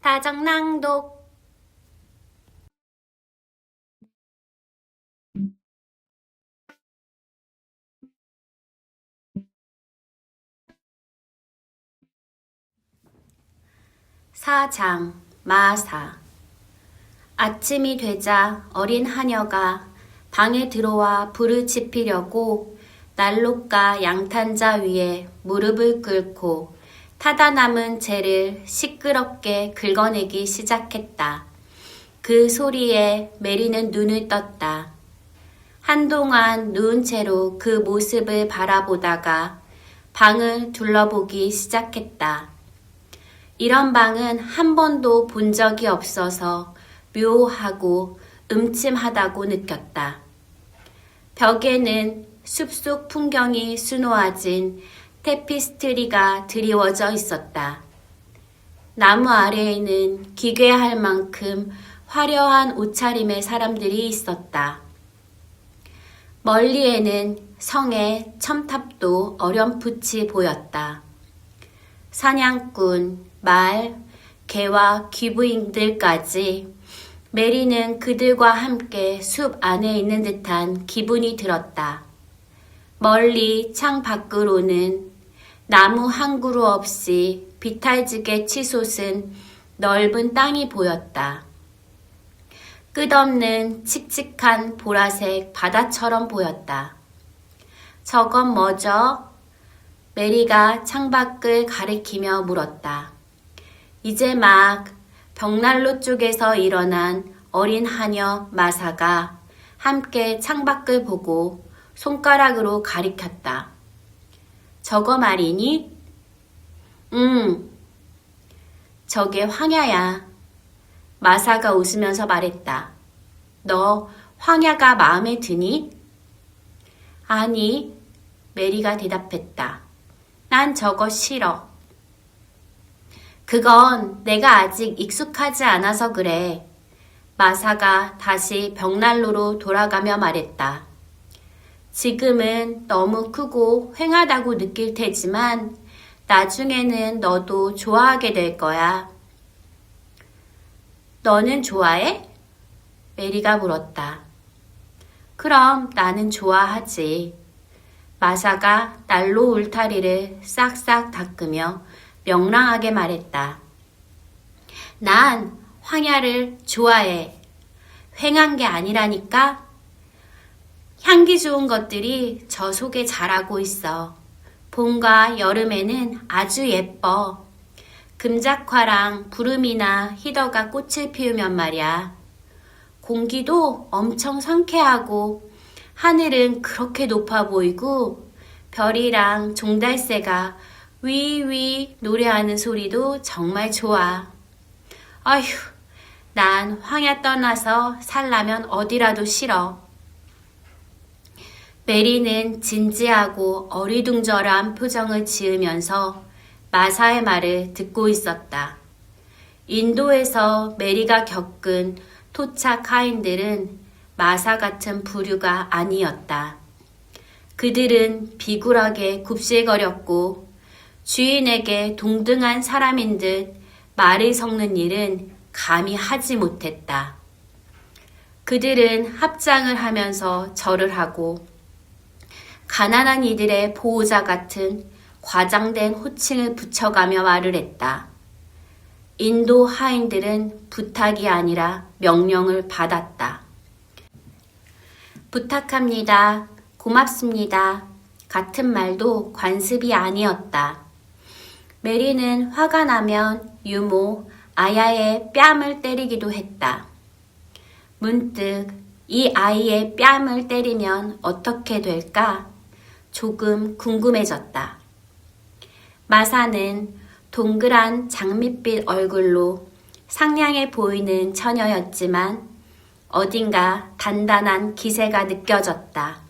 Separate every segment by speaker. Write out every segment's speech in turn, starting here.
Speaker 1: 다정낭독. 사장 마사. 아침이 되자 어린 하녀가 방에 들어와 불을 지피려고 난로가 양탄자 위에 무릎을 꿇고 타다 남은 재를 시끄럽게 긁어내기 시작했다. 그 소리에 메리는 눈을 떴다. 한동안 누운 채로 그 모습을 바라보다가 방을 둘러보기 시작했다. 이런 방은 한 번도 본 적이 없어서 묘하고 음침하다고 느꼈다. 벽에는 숲속 풍경이 수놓아진 테피스트리가 드리워져 있었다. 나무 아래에는 기괴할 만큼 화려한 옷차림의 사람들이 있었다. 멀리에는 성의 첨탑도 어렴풋이 보였다. 사냥꾼, 말, 개와 귀부인들까지 메리는 그들과 함께 숲 안에 있는 듯한 기분이 들었다. 멀리 창 밖으로는 나무 한 그루 없이 비탈지게 치솟은 넓은 땅이 보였다. 끝없는 칙칙한 보라색 바다처럼 보였다. 저건 뭐죠? 메리가 창밖을 가리키며 물었다. 이제 막 벽난로 쪽에서 일어난 어린 하녀 마사가 함께 창밖을 보고 손가락으로 가리켰다. 저거 말이니? 저게 황야야. 마사가 웃으면서 말했다. 너 황야가 마음에 드니? 아니, 메리가 대답했다. 난 저거 싫어. 그건 내가 아직 익숙하지 않아서 그래. 마사가 다시 벽난로로 돌아가며 말했다. 지금은 너무 크고 휑하다고 느낄 테지만 나중에는 너도 좋아하게 될 거야. 너는 좋아해? 메리가 물었다. 그럼 나는 좋아하지. 마사가 난로 울타리를 싹싹 닦으며 명랑하게 말했다. 난 황야를 좋아해. 휑한 게 아니라니까. 향기 좋은 것들이 저 속에 자라고 있어. 봄과 여름에는 아주 예뻐. 금작화랑 부름이나 희더가 꽃을 피우면 말이야. 공기도 엄청 상쾌하고 하늘은 그렇게 높아 보이고 별이랑 종달새가 위위 노래하는 소리도 정말 좋아. 아휴, 난 황야 떠나서 살라면 어디라도 싫어. 메리는 진지하고 어리둥절한 표정을 지으면서 마사의 말을 듣고 있었다. 인도에서 메리가 겪은 토착 하인들은 마사 같은 부류가 아니었다. 그들은 비굴하게 굽실거렸고 주인에게 동등한 사람인 듯 말을 섞는 일은 감히 하지 못했다. 그들은 합장을 하면서 절을 하고 가난한 이들의 보호자 같은 과장된 호칭을 붙여가며 말을 했다. 인도 하인들은 부탁이 아니라 명령을 받았다. 부탁합니다. 고맙습니다. 같은 말도 관습이 아니었다. 메리는 화가 나면 유모 아야의 뺨을 때리기도 했다. 문득 이 아이의 뺨을 때리면 어떻게 될까? 조금 궁금해졌다. 마사는 동그란 장밋빛 얼굴로 상냥해 보이는 처녀였지만 어딘가 단단한 기세가 느껴졌다.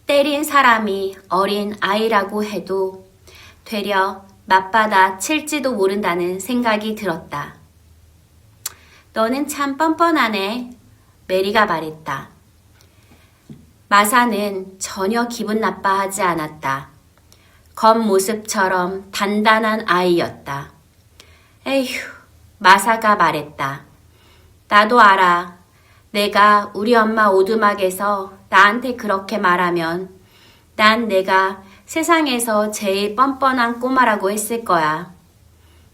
Speaker 1: 때린 사람이 어린 아이라고 해도 되려 맞받아 칠지도 모른다는 생각이 들었다. 너는 참 뻔뻔하네. 메리가 말했다. 마사는 전혀 기분 나빠하지 않았다. 겉모습처럼 단단한 아이였다. 에휴, 마사가 말했다. 나도 알아. 내가 우리 엄마 오두막에서 나한테 그렇게 말하면 난 내가 세상에서 제일 뻔뻔한 꼬마라고 했을 거야.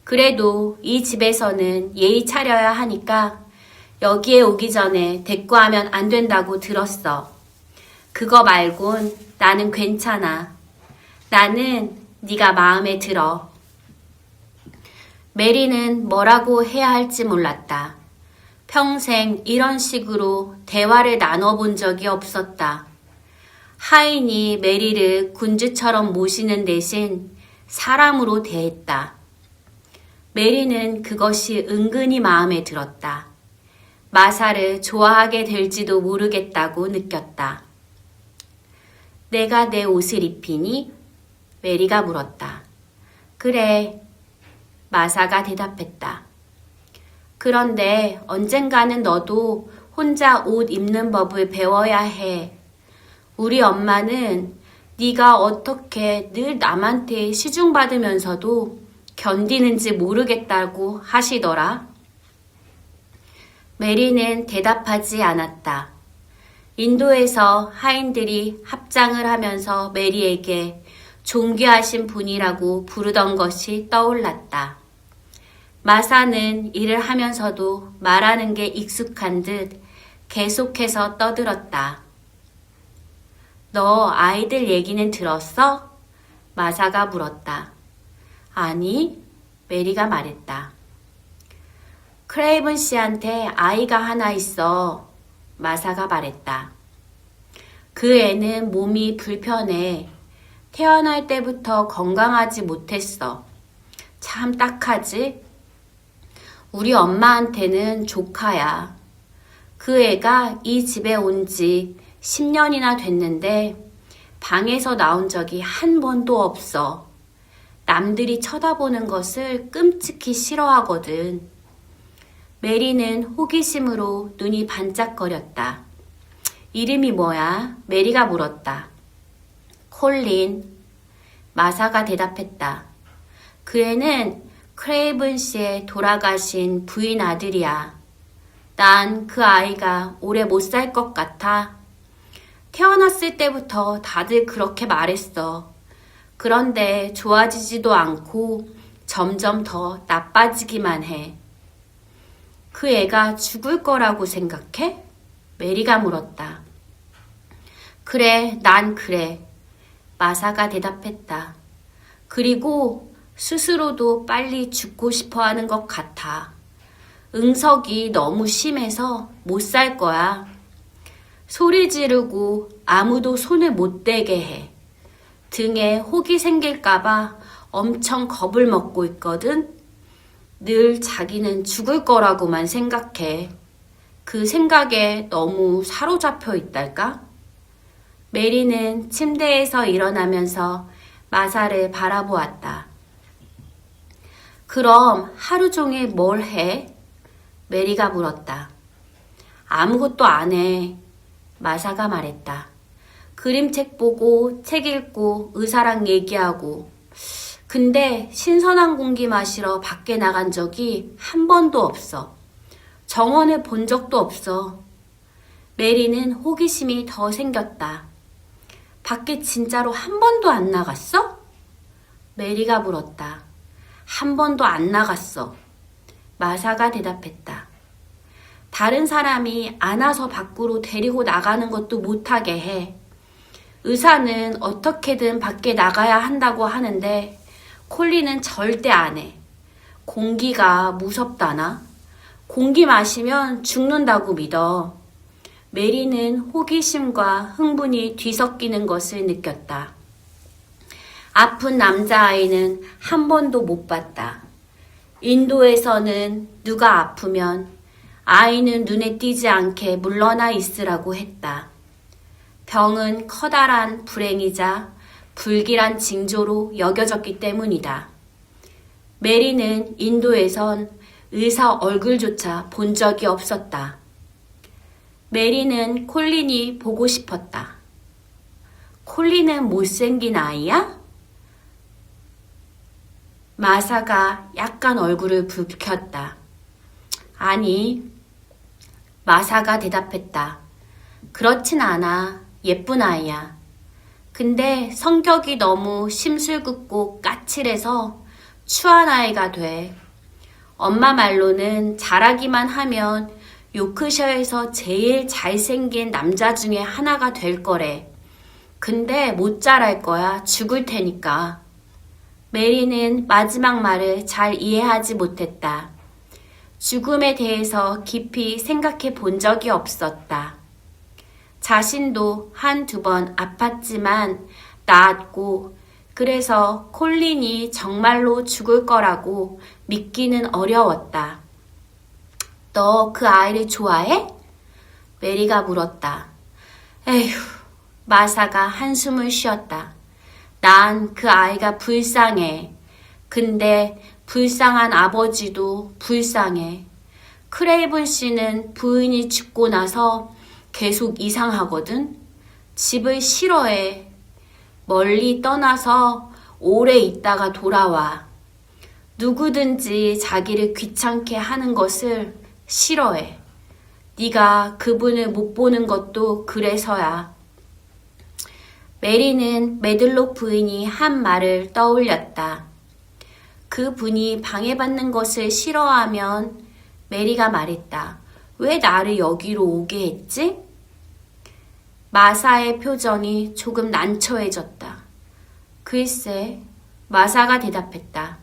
Speaker 1: 그래도 이 집에서는 예의 차려야 하니까 여기에 오기 전에 대꾸하면 안 된다고 들었어. 그거 말곤 나는 괜찮아. 나는 네가 마음에 들어. 메리는 뭐라고 해야 할지 몰랐다. 평생 이런 식으로 대화를 나눠본 적이 없었다. 하인이 메리를 군주처럼 모시는 대신 사람으로 대했다. 메리는 그것이 은근히 마음에 들었다. 마사를 좋아하게 될지도 모르겠다고 느꼈다. 내가 내 옷을 입히니? 메리가 물었다. 그래, 마사가 대답했다. 그런데 언젠가는 너도 혼자 옷 입는 법을 배워야 해. 우리 엄마는 네가 어떻게 늘 남한테 시중받으면서도 견디는지 모르겠다고 하시더라. 메리는 대답하지 않았다. 인도에서 하인들이 합장을 하면서 메리에게 존귀하신 분이라고 부르던 것이 떠올랐다. 마사는 일을 하면서도 말하는 게 익숙한 듯 계속해서 떠들었다. 너 아이들 얘기는 들었어? 마사가 물었다. 아니, 메리가 말했다. 크레이븐 씨한테 아이가 하나 있어. 마사가 말했다. 그 애는 몸이 불편해. 태어날 때부터 건강하지 못했어. 참 딱하지? 우리 엄마한테는 조카야. 그 애가 이 집에 온 지 10년이나 됐는데 방에서 나온 적이 한 번도 없어. 남들이 쳐다보는 것을 끔찍히 싫어하거든. 메리는 호기심으로 눈이 반짝거렸다. 이름이 뭐야? 메리가 물었다. 콜린. 마사가 대답했다. 그 애는 크레이븐 씨의 돌아가신 부인 아들이야. 난 그 아이가 오래 못 살 것 같아. 태어났을 때부터 다들 그렇게 말했어. 그런데 좋아지지도 않고 점점 더 나빠지기만 해. 그 애가 죽을 거라고 생각해? 메리가 물었다. 그래, 난 그래. 마사가 대답했다. 그리고 스스로도 빨리 죽고 싶어 하는 것 같아. 응석이 너무 심해서 못 살 거야. 소리 지르고 아무도 손을 못 대게 해. 등에 혹이 생길까봐 엄청 겁을 먹고 있거든. 늘 자기는 죽을 거라고만 생각해. 그 생각에 너무 사로잡혀 있달까? 메리는 침대에서 일어나면서 마사를 바라보았다. 그럼 하루 종일 뭘 해? 메리가 물었다. 아무것도 안 해. 마사가 말했다. 그림책 보고 책 읽고 의사랑 얘기하고. 근데 신선한 공기 마시러 밖에 나간 적이 한 번도 없어. 정원을 본 적도 없어. 메리는 호기심이 더 생겼다. 밖에 진짜로 한 번도 안 나갔어? 메리가 물었다. 한 번도 안 나갔어. 마사가 대답했다. 다른 사람이 안아서 밖으로 데리고 나가는 것도 못하게 해. 의사는 어떻게든 밖에 나가야 한다고 하는데 콜리는 절대 안 해. 공기가 무섭다나? 공기 마시면 죽는다고 믿어. 메리는 호기심과 흥분이 뒤섞이는 것을 느꼈다. 아픈 남자아이는 한 번도 못 봤다. 인도에서는 누가 아프면 아이는 눈에 띄지 않게 물러나 있으라고 했다. 병은 커다란 불행이자 불길한 징조로 여겨졌기 때문이다. 메리는 인도에선 의사 얼굴조차 본 적이 없었다. 메리는 콜린이 보고 싶었다. 콜린은 못생긴 아이야? 마사가 약간 얼굴을 붉혔다. 아니, 마사가 대답했다. 그렇진 않아. 예쁜 아이야. 근데 성격이 너무 심술궂고 까칠해서 추한 아이가 돼. 엄마 말로는 잘하기만 하면 요크셔에서 제일 잘생긴 남자 중에 하나가 될 거래. 근데 못 자랄 거야. 죽을 테니까. 메리는 마지막 말을 잘 이해하지 못했다. 죽음에 대해서 깊이 생각해 본 적이 없었다. 자신도 한두 번 아팠지만 나았고 그래서 콜린이 정말로 죽을 거라고 믿기는 어려웠다. 너 그 아이를 좋아해? 메리가 물었다. 에휴, 마사가 한숨을 쉬었다. 난 그 아이가 불쌍해. 근데 불쌍한 아버지도 불쌍해. 크레이븐 씨는 부인이 죽고 나서 계속 이상하거든. 집을 싫어해. 멀리 떠나서 오래 있다가 돌아와. 누구든지 자기를 귀찮게 하는 것을 싫어해. 네가 그분을 못 보는 것도 그래서야. 메리는 메들록 부인이 한 말을 떠올렸다. 그 분이 방해받는 것을 싫어하면 메리가 말했다. 왜 나를 여기로 오게 했지? 마사의 표정이 조금 난처해졌다. 글쎄, 마사가 대답했다.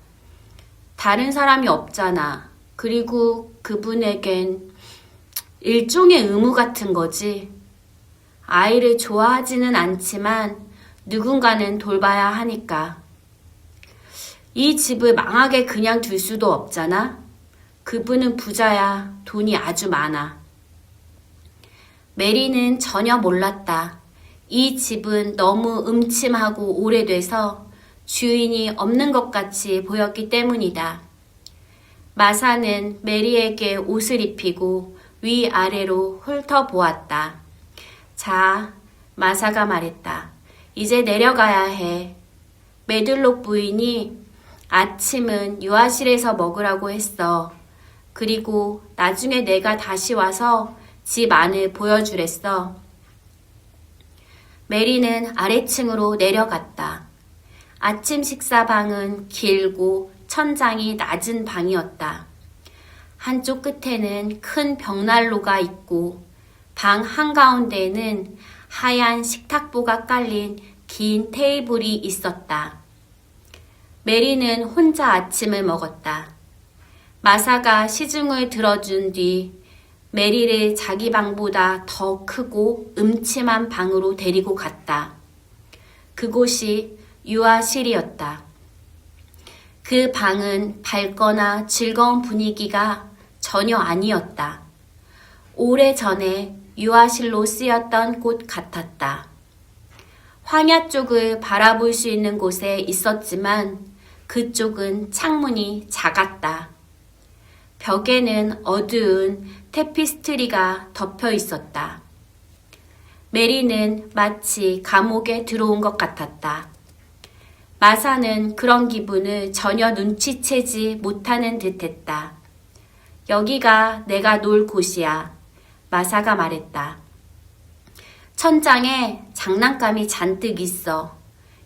Speaker 1: 다른 사람이 없잖아. 그리고 그분에겐 일종의 의무 같은 거지. 아이를 좋아하지는 않지만 누군가는 돌봐야 하니까. 이 집을 망하게 그냥 둘 수도 없잖아. 그분은 부자야. 돈이 아주 많아. 메리는 전혀 몰랐다. 이 집은 너무 음침하고 오래돼서 주인이 없는 것 같이 보였기 때문이다. 마사는 메리에게 옷을 입히고 위아래로 훑어보았다. 자, 마사가 말했다. 이제 내려가야 해. 메들록 부인이 아침은 유아실에서 먹으라고 했어. 그리고 나중에 내가 다시 와서 집 안을 보여주랬어. 메리는 아래층으로 내려갔다. 아침 식사방은 길고 천장이 낮은 방이었다. 한쪽 끝에는 큰 벽난로가 있고 방 한가운데에는 하얀 식탁보가 깔린 긴 테이블이 있었다. 메리는 혼자 아침을 먹었다. 마사가 시중을 들어준 뒤 메리를 자기 방보다 더 크고 음침한 방으로 데리고 갔다. 그곳이 유아실이었다. 그 방은 밝거나 즐거운 분위기가 전혀 아니었다. 오래전에 유아실로 쓰였던 곳 같았다. 황야 쪽을 바라볼 수 있는 곳에 있었지만 그쪽은 창문이 작았다. 벽에는 어두운 테피스트리가 덮여 있었다. 메리는 마치 감옥에 들어온 것 같았다. 마사는 그런 기분을 전혀 눈치채지 못하는 듯했다. 여기가 내가 놀 곳이야. 마사가 말했다. 천장에 장난감이 잔뜩 있어.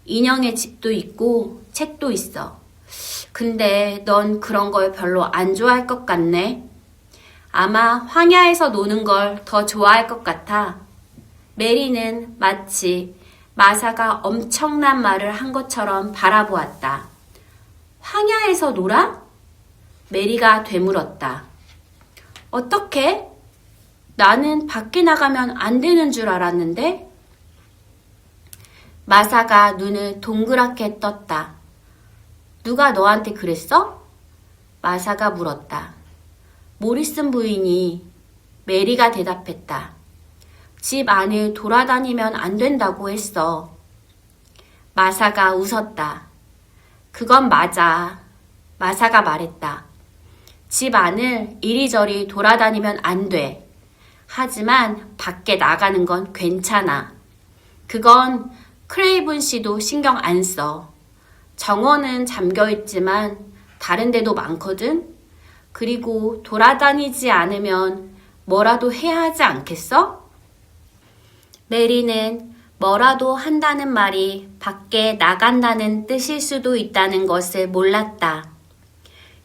Speaker 1: 인형의 집도 있고 책도 있어. 근데 넌 그런 걸 별로 안 좋아할 것 같네. 아마 황야에서 노는 걸 더 좋아할 것 같아. 메리는 마치 마사가 엄청난 말을 한 것처럼 바라보았다. 황야에서 놀아? 메리가 되물었다. 어떻게? 나는 밖에 나가면 안 되는 줄 알았는데? 마사가 눈을 동그랗게 떴다. 누가 너한테 그랬어? 마사가 물었다. 모리슨 부인이. 메리가 대답했다. 집 안을 돌아다니면 안 된다고 했어. 마사가 웃었다. 그건 맞아. 마사가 말했다. 집 안을 이리저리 돌아다니면 안 돼. 하지만 밖에 나가는 건 괜찮아. 그건 크레이븐 씨도 신경 안 써. 정원은 잠겨있지만 다른 데도 많거든? 그리고 돌아다니지 않으면 뭐라도 해야 하지 않겠어? 메리는 뭐라도 한다는 말이 밖에 나간다는 뜻일 수도 있다는 것을 몰랐다.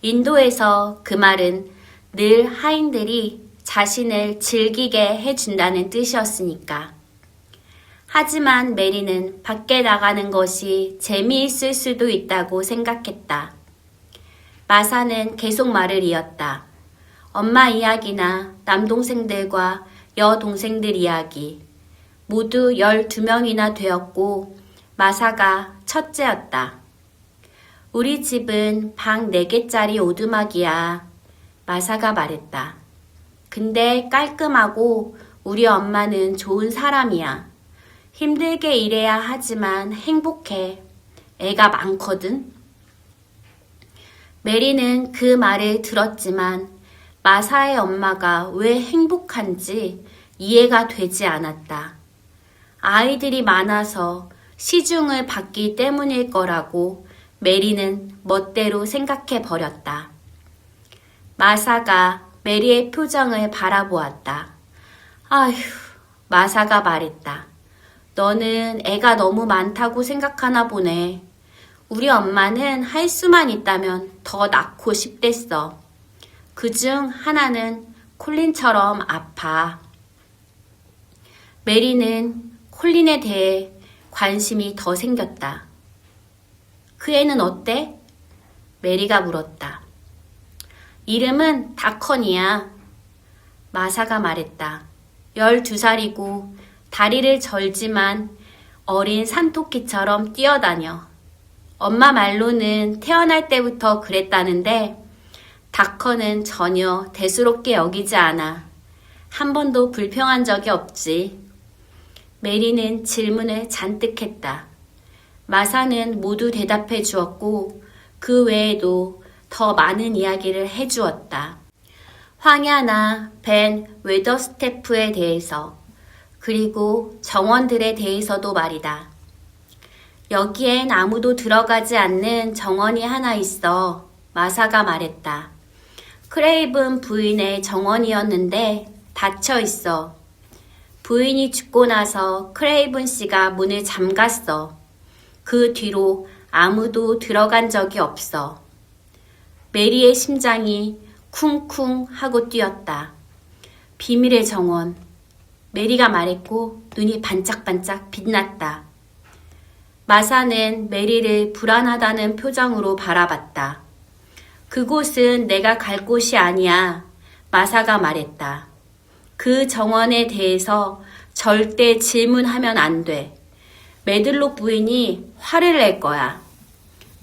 Speaker 1: 인도에서 그 말은 늘 하인들이 자신을 즐기게 해준다는 뜻이었으니까. 하지만 메리는 밖에 나가는 것이 재미있을 수도 있다고 생각했다. 마사는 계속 말을 이었다. 엄마 이야기나 남동생들과 여동생들 이야기. 모두 12명이나 되었고 마사가 첫째였다. 우리 집은 방 4개짜리 오두막이야. 마사가 말했다. 근데 깔끔하고 우리 엄마는 좋은 사람이야. 힘들게 일해야 하지만 행복해. 애가 많거든. 메리는 그 말을 들었지만 마사의 엄마가 왜 행복한지 이해가 되지 않았다. 아이들이 많아서 시중을 받기 때문일 거라고 메리는 멋대로 생각해 버렸다. 마사가 메리의 표정을 바라보았다. 아휴, 마사가 말했다. 너는 애가 너무 많다고 생각하나 보네. 우리 엄마는 할 수만 있다면 더 낳고 싶댔어. 그중 하나는 콜린처럼 아파. 메리는 콜린에 대해 관심이 더 생겼다. 그 애는 어때? 메리가 물었다. 이름은 다컨이야. 마사가 말했다. 12살이고 다리를 절지만 어린 산토끼처럼 뛰어다녀. 엄마 말로는 태어날 때부터 그랬다는데 다커는 전혀 대수롭게 여기지 않아. 한 번도 불평한 적이 없지. 메리는 질문을 잔뜩 했다. 마사는 모두 대답해 주었고 그 외에도 더 많은 이야기를 해 주었다. 황야나 벤 웨더스테프에 대해서 그리고 정원들에 대해서도 말이다. 여기엔 아무도 들어가지 않는 정원이 하나 있어. 마사가 말했다. 크레이븐 부인의 정원이었는데 닫혀 있어. 부인이 죽고 나서 크레이븐 씨가 문을 잠갔어. 그 뒤로 아무도 들어간 적이 없어. 메리의 심장이 쿵쿵 하고 뛰었다. 비밀의 정원. 메리가 말했고 눈이 반짝반짝 빛났다. 마사는 메리를 불안하다는 표정으로 바라봤다. 그곳은 내가 갈 곳이 아니야. 마사가 말했다. 그 정원에 대해서 절대 질문하면 안 돼. 메들록 부인이 화를 낼 거야.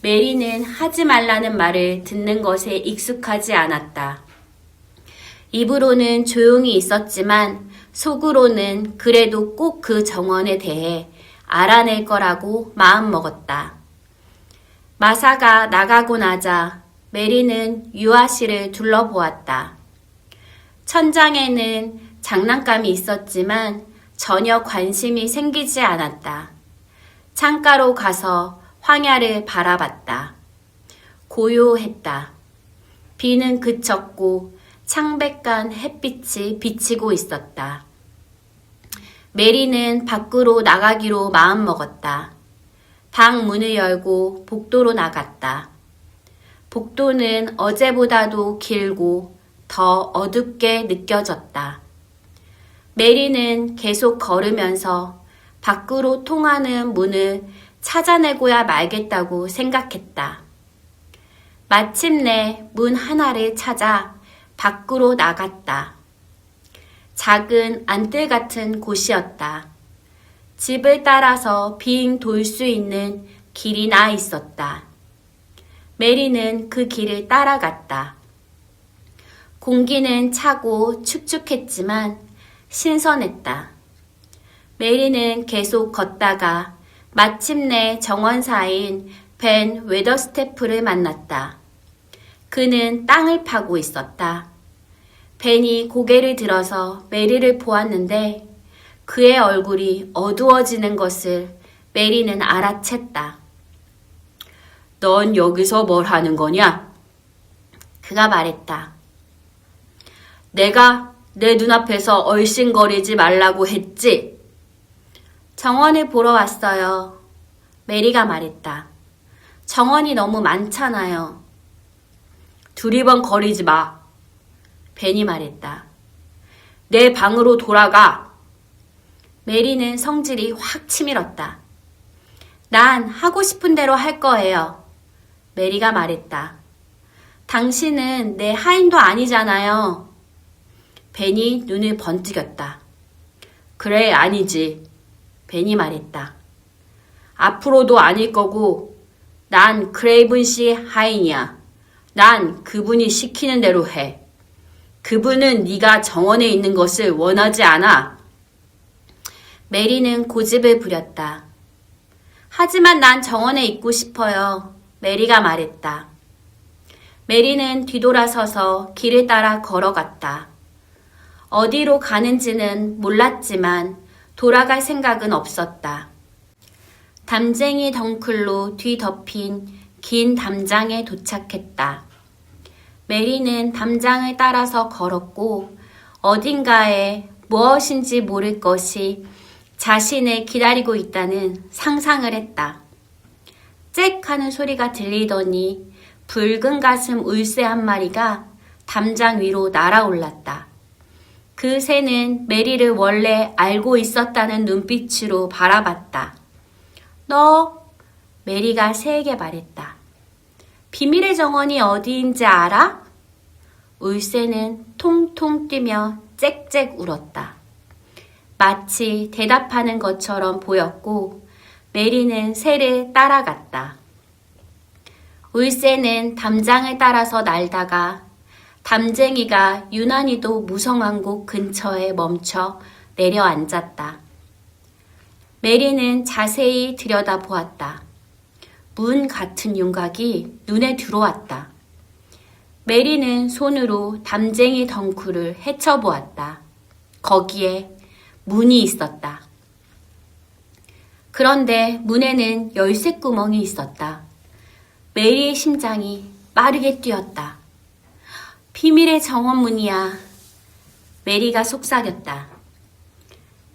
Speaker 1: 메리는 하지 말라는 말을 듣는 것에 익숙하지 않았다. 입으로는 조용히 있었지만 속으로는 그래도 꼭 그 정원에 대해 알아낼 거라고 마음먹었다. 마사가 나가고 나자 메리는 유아실을 둘러보았다. 천장에는 장난감이 있었지만 전혀 관심이 생기지 않았다. 창가로 가서 황야를 바라봤다. 고요했다. 비는 그쳤고 창백한 햇빛이 비치고 있었다. 메리는 밖으로 나가기로 마음먹었다. 방 문을 열고 복도로 나갔다. 복도는 어제보다도 길고 더 어둡게 느껴졌다. 메리는 계속 걸으면서 밖으로 통하는 문을 찾아내고야 말겠다고 생각했다. 마침내 문 하나를 찾아 밖으로 나갔다. 작은 안뜰 같은 곳이었다. 집을 따라서 빙 돌 수 있는 길이 나 있었다. 메리는 그 길을 따라갔다. 공기는 차고 축축했지만 신선했다. 메리는 계속 걷다가 마침내 정원사인 벤 웨더스테프를 만났다. 그는 땅을 파고 있었다. 벤이 고개를 들어서 메리를 보았는데 그의 얼굴이 어두워지는 것을 메리는 알아챘다. 넌 여기서 뭘 하는 거냐? 그가 말했다. 내가 내 눈앞에서 얼씬거리지 말라고 했지? 정원을 보러 왔어요. 메리가 말했다. 정원이 너무 많잖아요. 두리번거리지 마. 벤이 말했다. 내 방으로 돌아가. 메리는 성질이 확 치밀었다. 난 하고 싶은 대로 할 거예요. 메리가 말했다. 당신은 내 하인도 아니잖아요. 벤이 눈을 번뜩였다. 그래, 아니지. 벤이 말했다. 앞으로도 아닐 거고 난 크레이븐 씨 하인이야. 난 그분이 시키는 대로 해. 그분은 네가 정원에 있는 것을 원하지 않아. 메리는 고집을 부렸다. 하지만 난 정원에 있고 싶어요. 메리가 말했다. 메리는 뒤돌아서서 길을 따라 걸어갔다. 어디로 가는지는 몰랐지만 돌아갈 생각은 없었다. 담쟁이 덩클로 뒤덮인 긴 담장에 도착했다. 메리는 담장을 따라서 걸었고 어딘가에 무엇인지 모를 것이 자신을 기다리고 있다는 상상을 했다. 짹 하는 소리가 들리더니 붉은 가슴 울새 한 마리가 담장 위로 날아올랐다. 그 새는 메리를 원래 알고 있었다는 눈빛으로 바라봤다. 너, 메리가 새에게 말했다. 비밀의 정원이 어디인지 알아? 울새는 통통 뛰며 짹짹 울었다. 마치 대답하는 것처럼 보였고 메리는 새를 따라갔다. 울새는 담장을 따라서 날다가 담쟁이가 유난히도 무성한 곳 근처에 멈춰 내려앉았다. 메리는 자세히 들여다보았다. 문 같은 윤곽이 눈에 들어왔다. 메리는 손으로 담쟁이 덩쿨을 헤쳐보았다. 거기에 문이 있었다. 그런데 문에는 열쇠 구멍이 있었다. 메리의 심장이 빠르게 뛰었다. 비밀의 정원문이야. 메리가 속삭였다.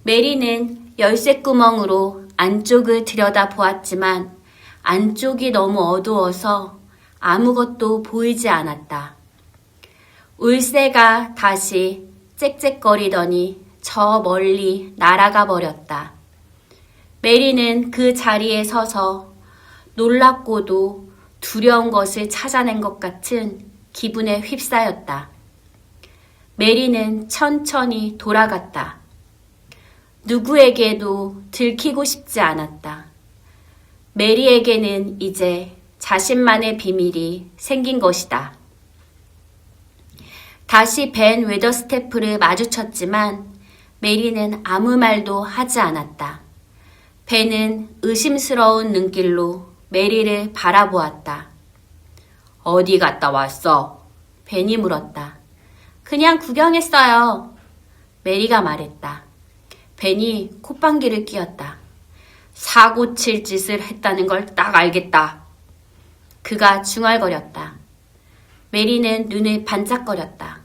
Speaker 1: 메리는 열쇠 구멍으로 안쪽을 들여다보았지만 안쪽이 너무 어두워서 아무것도 보이지 않았다. 울새가 다시 짹짹거리더니 저 멀리 날아가 버렸다. 메리는 그 자리에 서서 놀랍고도 두려운 것을 찾아낸 것 같은 기분에 휩싸였다. 메리는 천천히 돌아갔다. 누구에게도 들키고 싶지 않았다. 메리에게는 이제 자신만의 비밀이 생긴 것이다. 다시 벤 웨더스태프를 마주쳤지만 메리는 아무 말도 하지 않았다. 벤은 의심스러운 눈길로 메리를 바라보았다. 어디 갔다 왔어? 벤이 물었다. 그냥 구경했어요. 메리가 말했다. 벤이 콧방귀를 뀌었다. 사고 칠 짓을 했다는 걸 딱 알겠다. 그가 중얼거렸다. 메리는 눈을 반짝거렸다.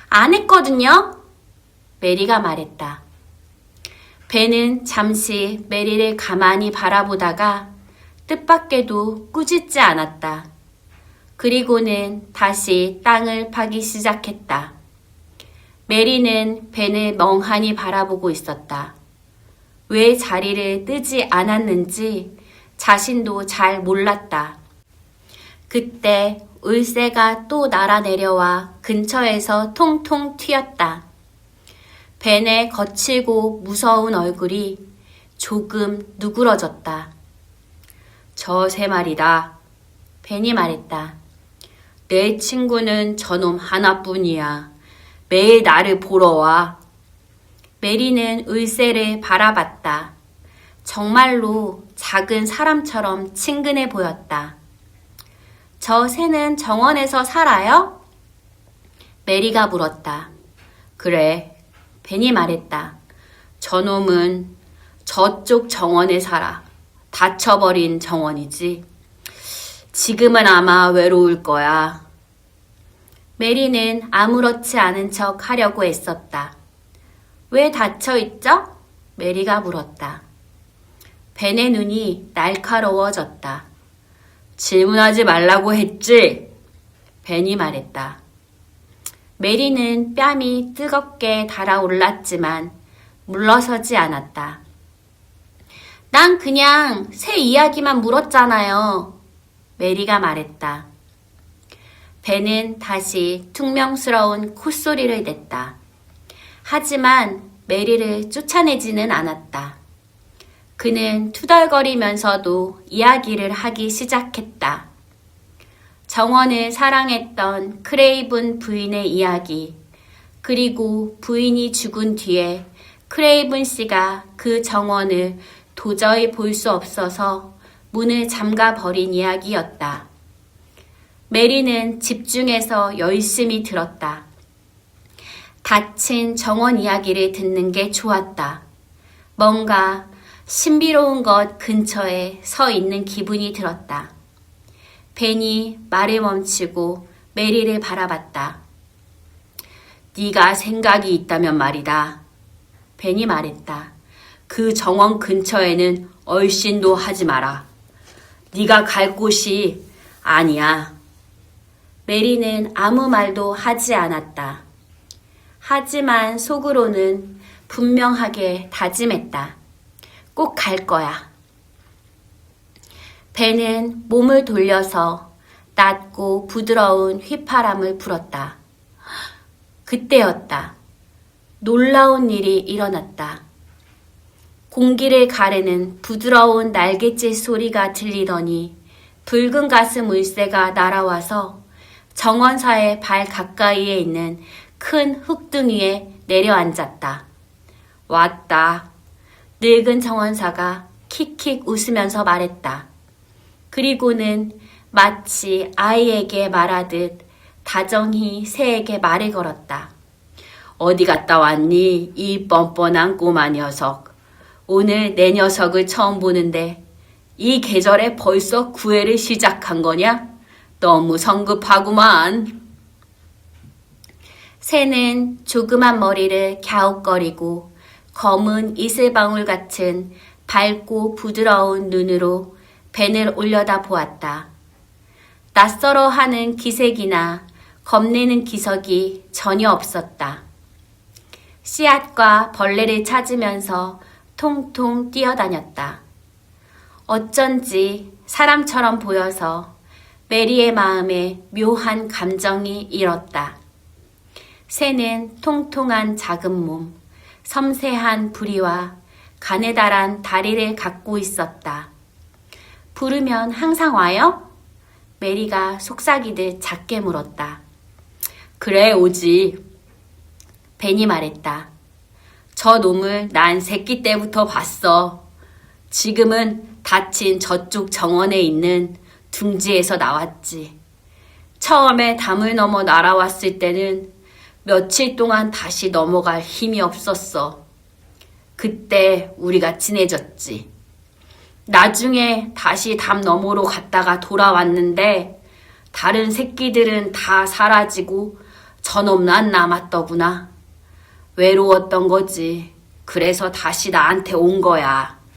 Speaker 1: 안 했거든요? 메리가 말했다. 벤은 잠시 메리를 가만히 바라보다가 뜻밖에도 꾸짖지 않았다. 그리고는 다시 땅을 파기 시작했다. 메리는 벤을 멍하니 바라보고 있었다. 왜 자리를 뜨지 않았는지 자신도 잘 몰랐다. 그때 울새가 또 날아내려와 근처에서 통통 튀었다. 벤의 거칠고 무서운 얼굴이 조금 누그러졌다. 저 세 마리다. 벤이 말했다. 내 친구는 저놈 하나뿐이야. 매일 나를 보러 와. 메리는 울새를 바라봤다. 정말로 작은 사람처럼 친근해 보였다. 저 새는 정원에서 살아요? 메리가 물었다. 그래, 벤이 말했다. 저놈은 저쪽 정원에 살아. 닫혀버린 정원이지. 지금은 아마 외로울 거야. 메리는 아무렇지 않은 척 하려고 애썼다. 왜 닫혀있죠? 메리가 물었다. 벤의 눈이 날카로워졌다. 질문하지 말라고 했지? 벤이 말했다. 메리는 뺨이 뜨겁게 달아올랐지만 물러서지 않았다. 난 그냥 새 이야기만 물었잖아요. 메리가 말했다. 벤은 다시 퉁명스러운 콧소리를 냈다. 하지만 메리를 쫓아내지는 않았다. 그는 투덜거리면서도 이야기를 하기 시작했다. 정원을 사랑했던 크레이븐 부인의 이야기, 그리고 부인이 죽은 뒤에 크레이븐 씨가 그 정원을 도저히 볼 수 없어서 문을 잠가버린 이야기였다. 메리는 집중해서 열심히 들었다. 닫힌 정원 이야기를 듣는 게 좋았다. 뭔가 신비로운 것 근처에 서 있는 기분이 들었다. 벤이 말을 멈추고 메리를 바라봤다. 네가 생각이 있다면 말이다. 벤이 말했다. 그 정원 근처에는 얼씬도 하지 마라. 네가 갈 곳이 아니야. 메리는 아무 말도 하지 않았다. 하지만 속으로는 분명하게 다짐했다. 꼭 갈 거야. 벤은 몸을 돌려서 낮고 부드러운 휘파람을 불었다. 그때였다. 놀라운 일이 일어났다. 공기를 가르는 부드러운 날갯짓 소리가 들리더니 붉은 가슴 울새가 날아와서 정원사의 발 가까이에 있는 큰 흙둥이에 내려앉았다. 왔다. 늙은 정원사가 킥킥 웃으면서 말했다. 그리고는 마치 아이에게 말하듯 다정히 새에게 말을 걸었다. 어디 갔다 왔니? 이 뻔뻔한 꼬마 녀석. 오늘 내 녀석을 처음 보는데 이 계절에 벌써 구애를 시작한 거냐? 너무 성급하구만. 새는 조그만 머리를 갸웃거리고 검은 이슬방울 같은 밝고 부드러운 눈으로 벤을 올려다 보았다. 낯설어하는 기색이나 겁내는 기석이 전혀 없었다. 씨앗과 벌레를 찾으면서 통통 뛰어다녔다. 어쩐지 사람처럼 보여서 메리의 마음에 묘한 감정이 일었다. 새는 통통한 작은 몸, 섬세한 부리와 가느다란 다리를 갖고 있었다. 부르면 항상 와요? 메리가 속삭이듯 작게 물었다. 그래, 오지. 벤이 말했다. 저 놈을 난 새끼 때부터 봤어. 지금은 닫힌 저쪽 정원에 있는 둥지에서 나왔지. 처음에 담을 넘어 날아왔을 때는 며칠 동안 다시 넘어갈 힘이 없었어. 그때 우리가 친해졌지. 나중에 다시 담 너머로 갔다가 돌아왔는데 다른 새끼들은 다 사라지고 저놈만 남았더구나. 외로웠던 거지. 그래서 다시 나한테 온 거야.